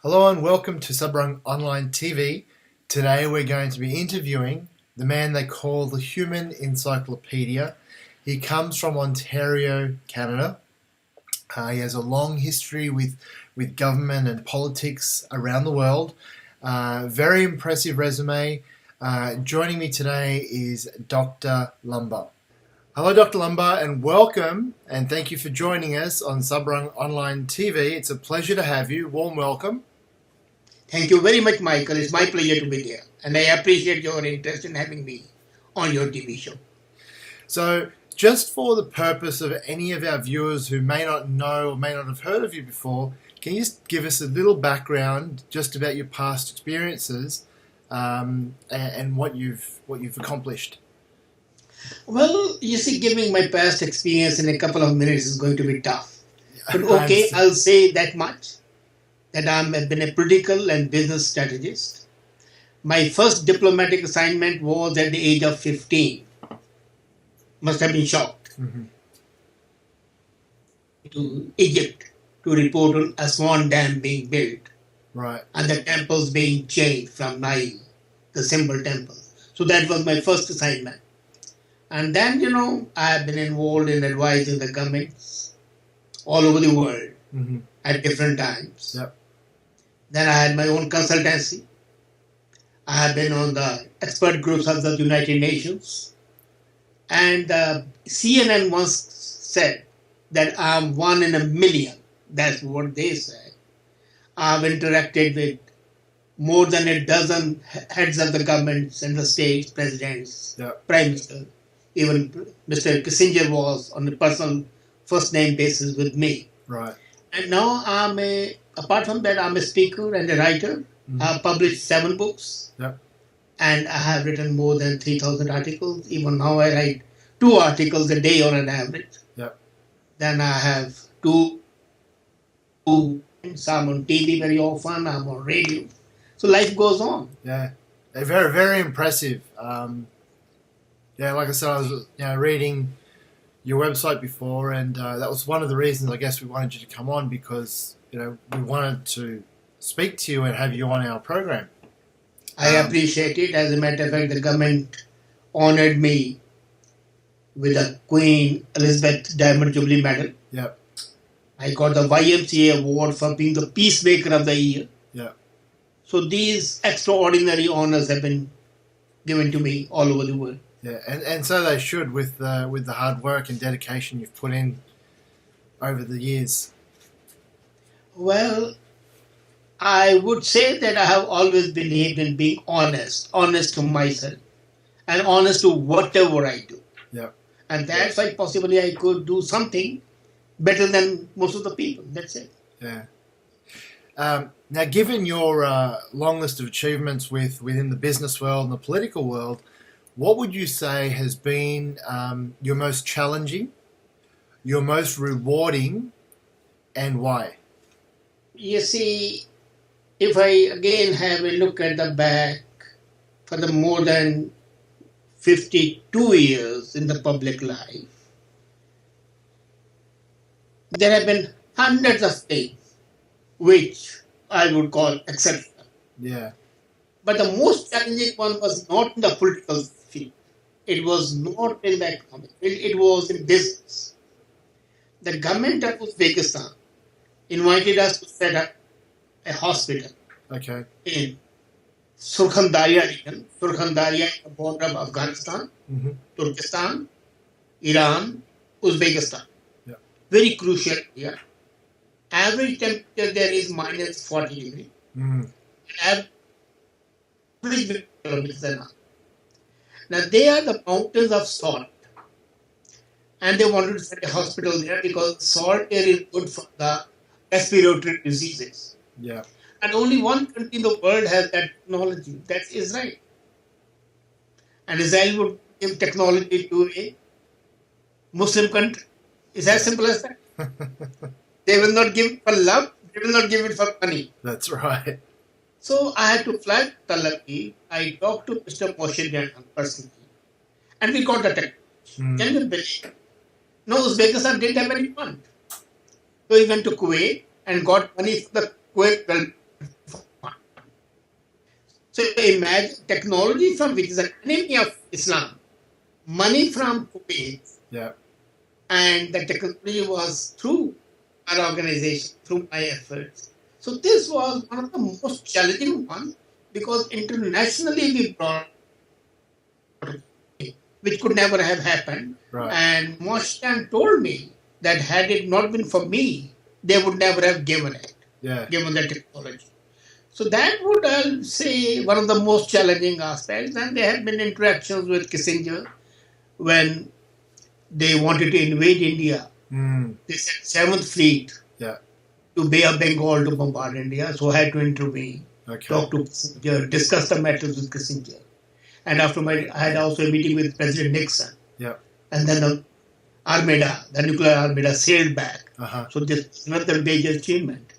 Hello and welcome to Sabrang Online TV. Today we're going to be interviewing the man they call the Human Encyclopedia. He comes from Ontario, Canada. He has a long history with government and politics around the world. Very impressive resume. Joining me today is Dr. Lamba. Hello, Dr. Lamba, and welcome, and thank you for joining us on Sabrang Online TV. It's a pleasure to have you. Warm welcome. Thank you very much, Michael. It's my pleasure to be here, and I appreciate your interest in having me on your TV show. So, just for the purpose of any of our viewers who may not know or may not have heard of you before, can you just give us a little background just about your past experiences and what you've accomplished? Well, you see, giving my past experience in a couple of minutes is going to be tough. But okay, I'll say that much, that I've been a political and business strategist. My first diplomatic assignment was at the age of 15. Must have been shocked. To Egypt to report on Aswan Dam being built. Right. And the temples being changed from Nile, the symbol temple. So that was my first assignment. And then, I have been involved in advising the governments all over the world at different times. Yep. Then I had my own consultancy. I have been on the expert groups of the United Nations. And CNN once said that I'm one in a million. That's what they said. I've interacted with more than a dozen heads of the governments and the states, presidents, prime ministers. Even Mr. Kissinger was on a personal first-name basis with me. Right. And now apart from that, I'm a speaker and a writer. I've published 7 books. Yep. And I have written more than 3,000 articles. Even now I write 2 articles a day on an average. Yep. Then I have 2, some on TV very often, I'm on radio. So life goes on. Yeah. They're very, very impressive. Like I said, I was reading your website before, and that was one of the reasons I guess we wanted you to come on, because we wanted to speak to you and have you on our program. I appreciate it. As a matter of fact, the government honored me with a Queen Elizabeth Diamond Jubilee Medal. Yep. I got the YMCA award for being the Peacemaker of the Year. Yeah. So these extraordinary honors have been given to me all over the world. Yeah, and so they should, with the hard work and dedication you've put in over the years. Well, I would say that I have always believed in being honest to myself, and honest to whatever I do. Yeah. And that's why possibly I could do something better than most of the people. That's it. Yeah. Now, given your long list of achievements within the business world and the political world, what would you say has been your most challenging, your most rewarding, and why? You see, if I again have a look at the back for the more than 52 years in the public life, there have been hundreds of things which I would call exceptional. Yeah. But the most challenging one was not in the political field. It was not in the economic field. It was in business. The government of Uzbekistan invited us to set up a hospital. Okay. In Surkhandaria region. Surkhandaria is the border of Afghanistan, Turkestan, Iran, Uzbekistan. Yeah. Very crucial area. Average temperature there is minus 40 degrees. Average kilometers an hour. Now they are the mountains of salt. And they wanted to set a hospital there because salt air is good for the respiratory diseases. Yeah. And only one country in the world has that technology. That's Israel. And Israel would give technology to a Muslim country. It's as simple as that. They will not give it for love. They will not give it for money. That's right. So I had to fly to Tel Aviv. I talked to Mr. Moshe Jantan personally. And we got the technology. Can you believe? No, Uzbekistan didn't have any fund. So he went to Kuwait and got money for the Kuwait So imagine technology from which is an enemy of Islam, money from Kuwait, Yeah. and the technology was through our organization, through my efforts. So this was one of the most challenging ones because internationally we brought which could never have happened. Right. And Moshan told me that had it not been for me, they would never have given it, Yeah. given the technology. So that would, I'll say, one of the most challenging aspects. And there have been interactions with Kissinger when they wanted to invade India. Mm. They sent Seventh Fleet Yeah. to Bay of Bengal to bombard India, so I had to intervene, Okay. talk to Kissinger, discuss the matters with Kissinger. And after I had also a meeting with President Nixon. Yeah. And then the Armada, the nuclear Armada, sailed back. Uh-huh. So this is another major achievement.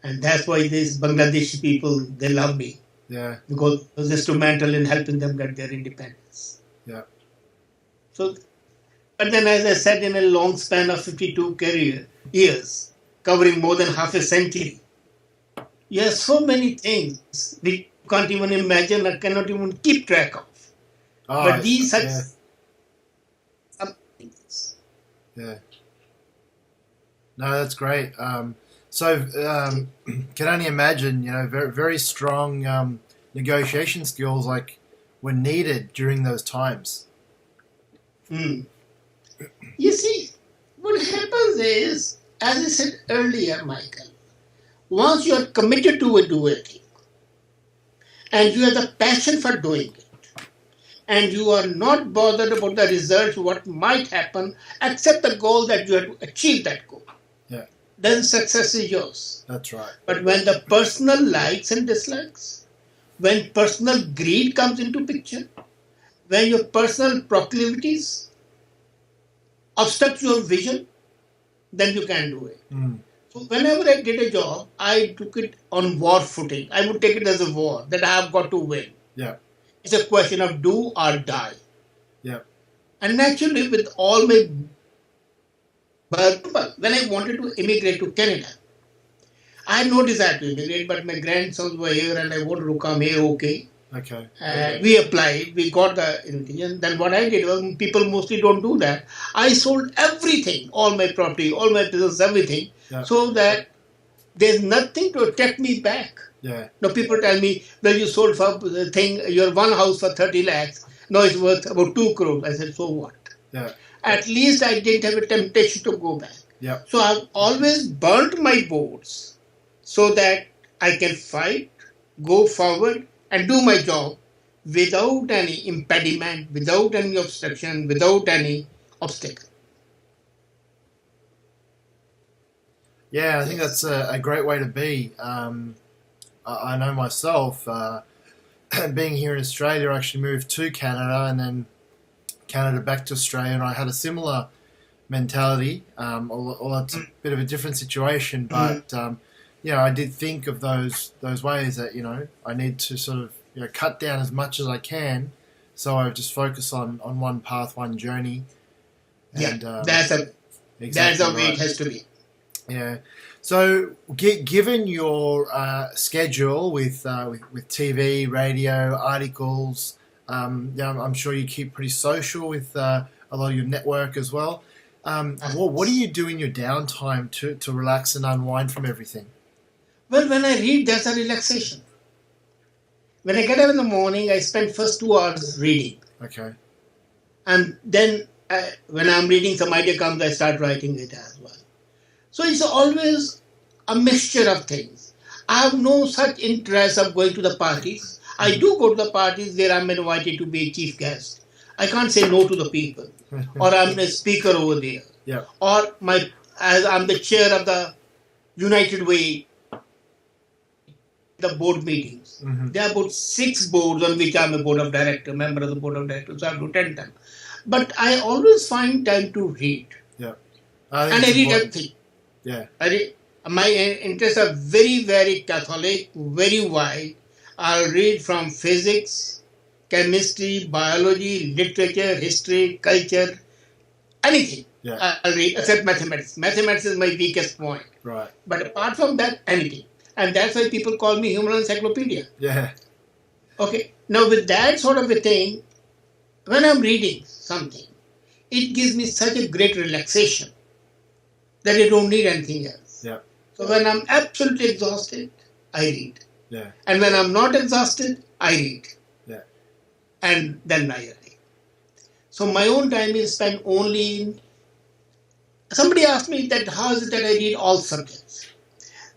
And that's why these Bangladeshi people, they love me. Yeah. Because I was instrumental in helping them get their independence. Yeah. So, but then as I said, in a long span of 52 years, covering more than half a century, you have so many things we can't even imagine or cannot even keep track of. Oh, But these such yeah. some things. Yeah. No, that's great. So can only imagine, very, very strong negotiation skills like were needed during those times. Hmm. You see, what happens is, as I said earlier, Michael, once you are committed to do a thing, and you have the passion for doing it, and you are not bothered about the results, what might happen, except the goal that you have to achieve that goal, Yeah. then success is yours. That's right. But when the personal likes and dislikes, when personal greed comes into picture, when your personal proclivities obstruct your vision, then you can't do it. Mm. So whenever I did a job, I took it on war footing. I would take it as a war that I have got to win. Yeah. It's a question of do or die. Yeah. And naturally, with all my when I wanted to immigrate to Canada, I had no desire to immigrate, but my grandsons were here and I wanted to come here, okay. Okay. We applied, we got the invitation. Then what I did was, people mostly don't do that. I sold everything, all my property, all my business, everything, Yeah. so that there's nothing to attract me back. Yeah. Now people tell me, well, you sold for the thing, your one house for 30 lakhs. Now it's worth about 2 crores. I said, so what? Yeah. At least I didn't have a temptation to go back. Yeah. So I've always burnt my boats so that I can fight, go forward, and do my job without any impediment, without any obstruction, without any obstacle. Yeah, I think that's a great way to be. I know myself, being here in Australia, I actually moved to Canada and then Canada back to Australia, and I had a similar mentality. Although it's a bit of a different situation, but I did think of those ways that I need to sort of cut down as much as I can, so I just focus on one path, one journey. And, That's the way it has to be. Yeah. So, given your schedule with TV, radio, articles, I'm sure you keep pretty social with a lot of your network as well. What do you do in your downtime to relax and unwind from everything? Well, when I read, that's a relaxation. When I get up in the morning, I spend first 2 hours reading. Okay. And then when I'm reading, some idea comes, I start writing it as well. So it's always a mixture of things. I have no such interest of going to the parties. I do go to the parties where I'm invited to be a chief guest. I can't say no to the people. Or I'm a speaker over there. Yeah. Or as I'm the chair of the United Way, the board meetings. Mm-hmm. There are about 6 boards on which I'm a board of director, member of the board of directors, so I have to attend them. But I always find time to read. Yeah. And I read everything. Yeah. My interests are very, very Catholic, very wide. I'll read from physics, chemistry, biology, literature, history, culture, anything. Yeah. I'll read, except mathematics. Mathematics is my weakest point. Right. But apart from that, anything. And that's why people call me Human Encyclopedia. Yeah. Okay. Now, with that sort of a thing, when I'm reading something, it gives me such a great relaxation that I don't need anything else. Yeah. So when I'm absolutely exhausted, I read. Yeah. And when I'm not exhausted, I read. Yeah. And then I write. So my own time is spent only in. Somebody asked me that how is it that I read all subjects?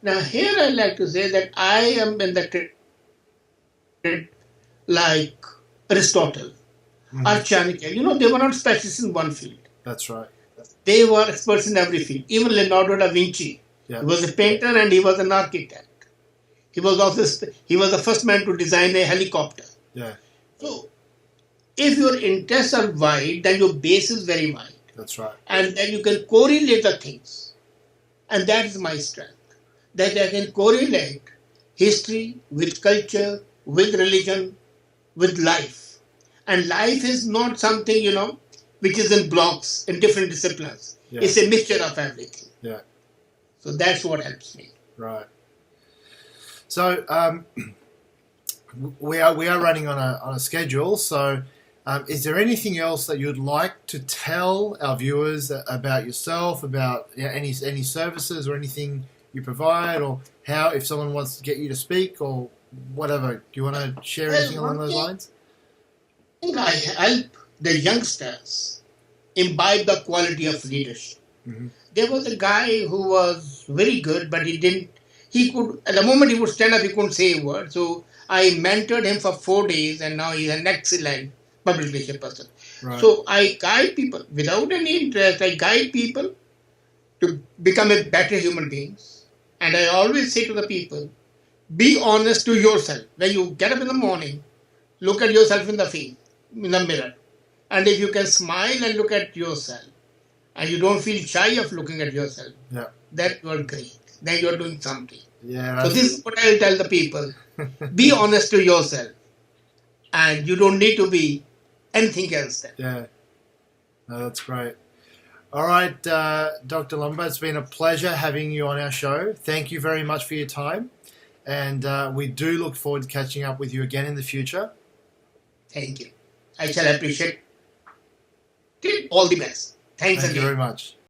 Now here I like to say that I am in the like Aristotle or Chanakya. They were not specialists in one field. That's right. They were experts in every field. Even Leonardo da Vinci, Yeah. he was a painter and he was an architect. He was the first man to design a helicopter. Yeah. So if your interests are wide, then your base is very wide. That's right. And then you can correlate the things. And that is my strength. That I can correlate history with culture, with religion, with life. And life is not something, which is in blocks, in different disciplines. Yeah. It's a mixture of everything. Yeah. So that's what helps me. Right. So we are running on a schedule. So is there anything else that you'd like to tell our viewers about yourself, about any services or anything you provide, or how if someone wants to get you to speak or whatever? Do you want to share anything along those lines? I think I help the youngsters imbibe the quality of leadership. Mm-hmm. There was a guy who was very good, but at the moment he would stand up, he couldn't say a word. So I mentored him for 4 days, and now he's an excellent public relations person. Right. So I guide people without any interest. I guide people to become a better human beings. And I always say to the people, be honest to yourself. When you get up in the morning, look at yourself in the mirror. And if you can smile and look at yourself, and you don't feel shy of looking at yourself, Yeah. that you're great. Then you're doing something. Yeah. So this is what I'll tell the people. Be honest to yourself. And you don't need to be anything else then. Yeah. No, that's great. All right, Dr. Lamba, it's been a pleasure having you on our show. Thank you very much for your time. And we do look forward to catching up with you again in the future. Thank you. I shall appreciate it. All the best. Thanks Thank again. you very much.